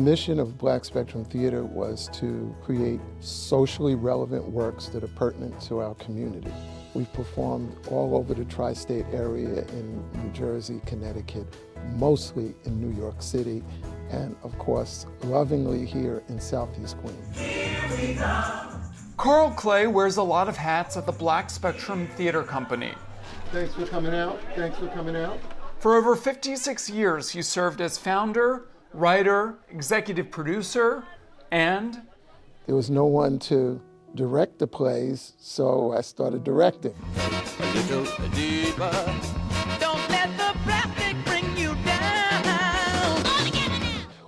mission of Black Spectrum Theater was to create socially relevant works that are pertinent to our community. We've performed all over the tri-state area in New Jersey, Connecticut, mostly in New York City, and of course, lovingly here in Southeast Queens. Carl Clay wears a lot of hats at the Black Spectrum Theater Company. Thanks for coming out. Thanks for coming out. For over 56 years, he served as founder, writer, executive producer, and there was no one to direct the plays, so I started directing. A little deeper. Don't let the plastic bring you down.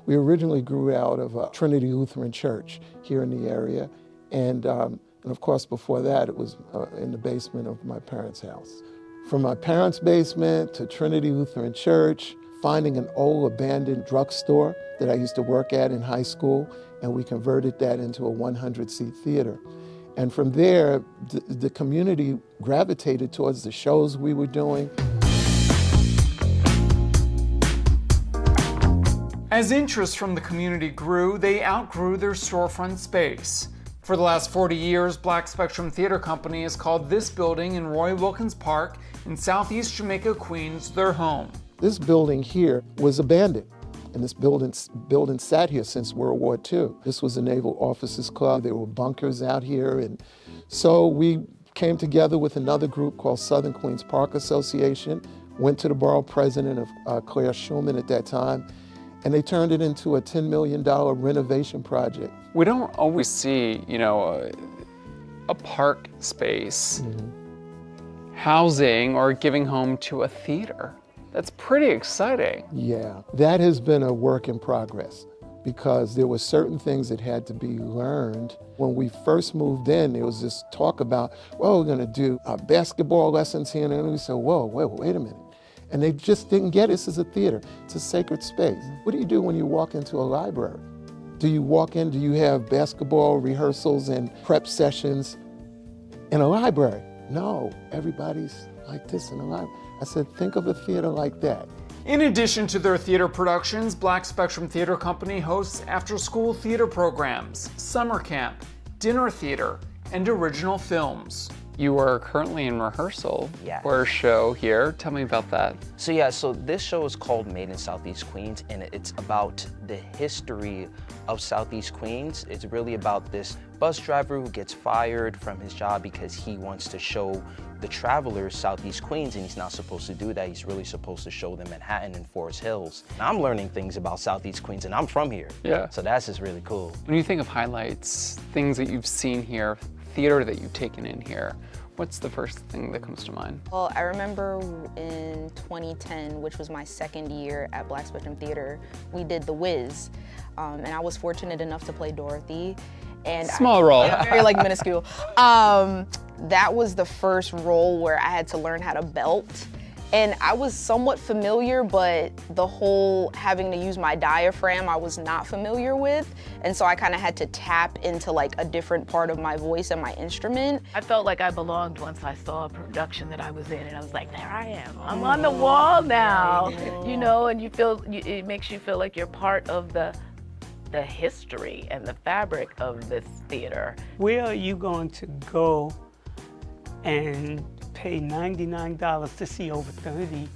We originally grew out of Trinity Lutheran Church here in the area, and of course before that it was in the basement of my parents' house. From my parents' basement to Trinity Lutheran Church, finding an old abandoned drugstore that I used to work at in high school, and we converted that into a 100-seat theater. And from there, the community gravitated towards the shows we were doing. As interest from the community grew, they outgrew their storefront space. For the last 40 years, Black Spectrum Theater Company has called this building in Roy Wilkins Park in Southeast Jamaica, Queens, their home. This building here was abandoned, and this building sat here since World War II. This was a Naval Officers Club. There were bunkers out here, and so we came together with another group called Southern Queens Park Association, went to the borough president of Claire Schulman at that time, and they turned it into a $10 million renovation project. We don't always see, a park space housing or giving home to a theater. That's pretty exciting. Yeah, that has been a work in progress because there were certain things that had to be learned. When we first moved in, there was this talk about, well, we're gonna do basketball lessons here, and we said, whoa, wait a minute. And they just didn't get it. This is a theater, it's a sacred space. What do you do when you walk into a library? Do you walk in, do you have basketball rehearsals and prep sessions in a library? No, everybody's like this in a library. I said, think of a theater like that. In addition to their theater productions, Black Spectrum Theater Company hosts after-school theater programs, summer camp, dinner theater, and original films. You are currently in rehearsal for a show here. Tell me about that. So this show is called Made in Southeast Queens, and it's about the history of Southeast Queens. It's really about this bus driver who gets fired from his job because he wants to show the travelers Southeast Queens, and he's not supposed to do that. He's really supposed to show them Manhattan and Forest Hills. And I'm learning things about Southeast Queens, and I'm from here. Yeah. So that's just really cool. When you think of highlights, things that you've seen here, theater that you've taken in here, what's the first thing that comes to mind? Well, I remember in 2010, which was my second year at Black Spectrum Theater, we did The Wiz, and I was fortunate enough to play Dorothy. And small role. Very minuscule. That was the first role where I had to learn how to belt. And I was somewhat familiar, but the whole having to use my diaphragm I was not familiar with. And so I kind of had to tap into like a different part of my voice and my instrument. I felt like I belonged once I saw a production that I was in, and I was like, there I am. I'm on the wall now, and it makes you feel like you're part of the history and the fabric of this theater. Where are you going to go and pay $99 to see over 30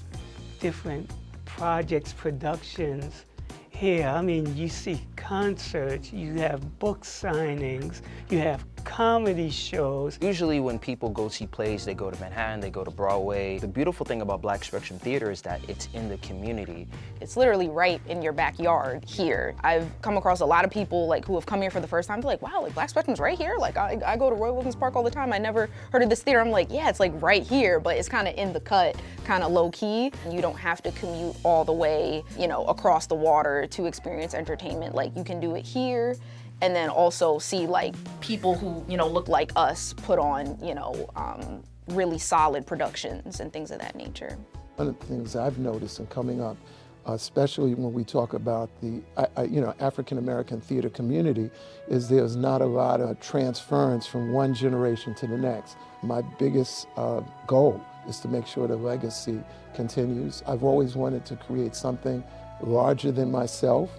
different projects, productions here? I mean, you see concerts, you have book signings, you have comedy shows. Usually when people go see plays, they go to Manhattan, they go to Broadway. The beautiful thing about Black Spectrum Theater is that it's in the community. It's literally right in your backyard here. I've come across a lot of people who have come here for the first time. They're like, wow, Black Spectrum's right here? I go to Roy Wilkins Park all the time. I never heard of this theater. I'm like, yeah, it's right here, but it's kind of in the cut, kind of low key. You don't have to commute all the way, across the water to experience entertainment. You can do it here. And then also see people who, look like us put on, really solid productions and things of that nature. One of the things I've noticed in coming up, especially when we talk about the African-American theater community, is there's not a lot of transference from one generation to the next. My biggest goal is to make sure the legacy continues. I've always wanted to create something larger than myself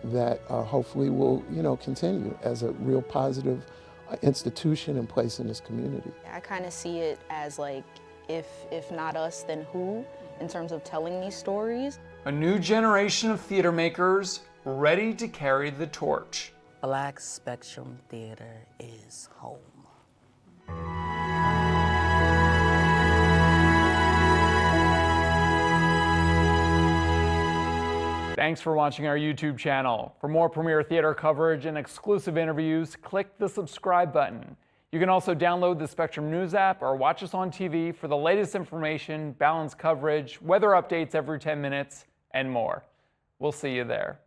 that hopefully will, continue as a real positive institution and place in this community. I kind of see it as like, if not us, then who, in terms of telling these stories. A new generation of theater makers ready to carry the torch. Black Spectrum Theater is home. Thanks for watching our YouTube channel. For more premiere theater coverage and exclusive interviews, click the subscribe button. You can also download the Spectrum News app or watch us on TV for the latest information, balanced coverage, weather updates every 10 minutes, and more. We'll see you there.